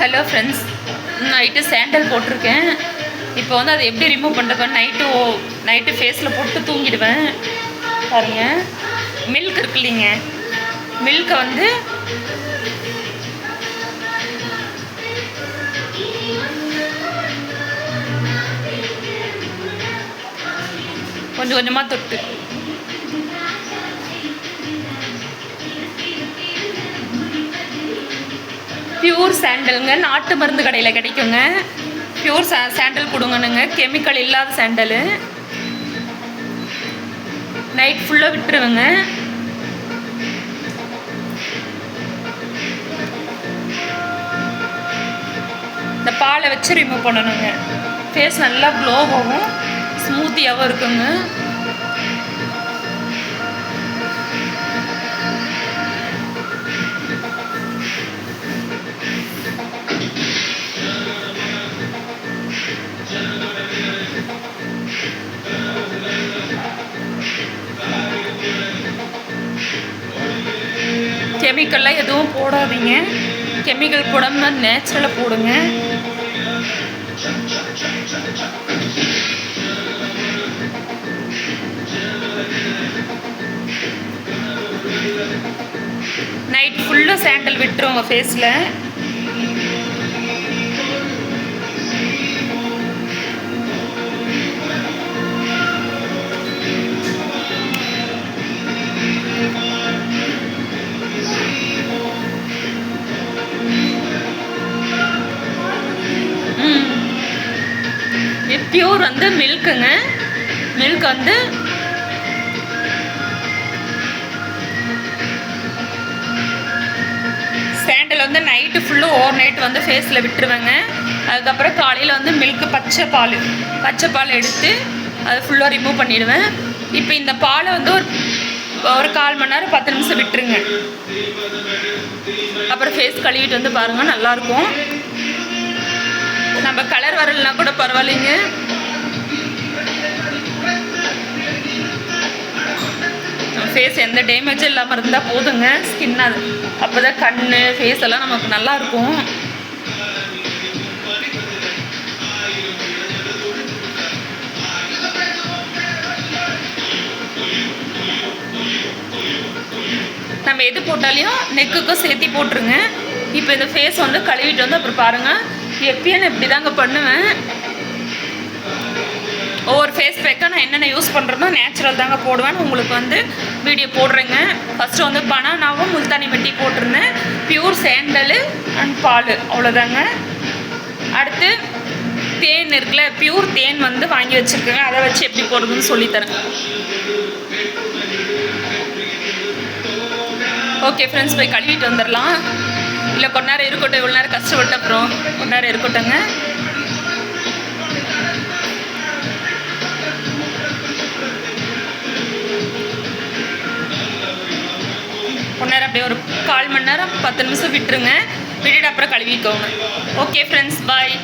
Hello friends, night sandal போட்டிருக்கேன். இப்போ வந்து அதை எப்படி ரிமூவ் பண்ணுறேன்? நைட்டு ஃபேஸில் போட்டு தூங்கிடுவேன். பாருங்கள், மில்க் இருக்கு இல்லைங்க, மில்கை வந்து கொஞ்சம் கொஞ்சமாக தொட்டு பியூர் சாண்டலுங்க, நாட்டு மருந்து கடையில் கிடைக்குங்க. பியூர் சாண்டல் கொடுங்கணுங்க, கெமிக்கல் இல்லாத சாண்டலு. நைட் ஃபுல்லாக விட்டுருவேங்க. இந்த பாலை வச்சு ரிமூவ் பண்ணணுங்க. ஃபேஸ் நல்லா க்ளோவாகவும் ஸ்மூத்தியாகவும் இருக்குங்க. கெமிக்கல்லாம் எதுவும் போடாதீங்க. கெமிக்கல் போடாமல் நேச்சுரலாக போடுங்க. நைட் ஃபுல்லாக சாண்டல் விட்டுருவோங்க ஃபேஸில். பியூர் வந்து மில்க்குங்க. மில்க் வந்து சாண்டல் வந்து நைட்டு ஃபுல்லும் ஓவர் நைட் வந்து ஃபேஸில் விட்டுருவேங்க. அதுக்கப்புறம் காலையில் வந்து மில்க்கு பச்சை பால் எடுத்து அதை ஃபுல்லாக ரிமூவ் பண்ணிவிடுவேன். இப்போ இந்த பாலை வந்து ஒரு 1/4 மணி நேரம் 10 நிமிஷம் விட்டுருங்க. அப்புறம் ஃபேஸ் கழுவிட்டு வந்து பாருங்கள், நல்லாயிருக்கும். நம்ம கலர் வரலனா கூட பரவாயில்லைங்க. ஃபேஸ் எந்த டேமேஜும் இல்லாமல் இருந்தால் போதுங்க. ஸ்கின் அது அப்போ தான் கண் ஃபேஸ் எல்லாம் நமக்கு நல்லாயிருக்கும். நம்ம எது போட்டாலையும் நெக்குக்கும் சேர்த்தி போட்டுருங்க. இப்போ இந்த ஃபேஸ் வந்து கழுவிட்டு வந்து அப்புறம் பாருங்கள், எப்பயும் இப்படி தாங்க பண்ணுவேன். ஒவ்வொரு ஃபேஸ் பேக்காக நான் என்னென்ன யூஸ் பண்ணுறேனோ நேச்சுரல் தாங்க போடுவேன். உங்களுக்கு வந்து வீடியோ போடுறேங்க. ஃபஸ்ட்டு வந்து பனானாவும் முல்தானி மெட்டி போட்டிருந்தேன். பியூர் சாண்டலு அண்ட் பால், அவ்வளோதாங்க. அடுத்து தேன் இருக்குல்ல, பியூர் தேன் வந்து வாங்கி வச்சுருக்கேங்க. அதை வச்சு எப்படி போடுறதுன்னு சொல்லித்தரேன். ஓகே ஃப்ரெண்ட்ஸ், போய் கழுவிட்டு வந்துடலாம். இல்லை கொஞ்ச நேரம் இருக்கட்டும், இவ்வளோ நேரம் கஷ்டப்பட்ட அப்புறம் கொஞ்ச நேரம் இருக்கட்டுங்க. கொஞ்ச நேரம் அப்படியே ஒரு 1/4 மணி நேரம் 10 நிமிஷம் விட்டுருங்க. விட்டுட்டு அப்புறம் கழுவிக்கோங்க. ஓகே ஃப்ரெண்ட்ஸ், பாய்.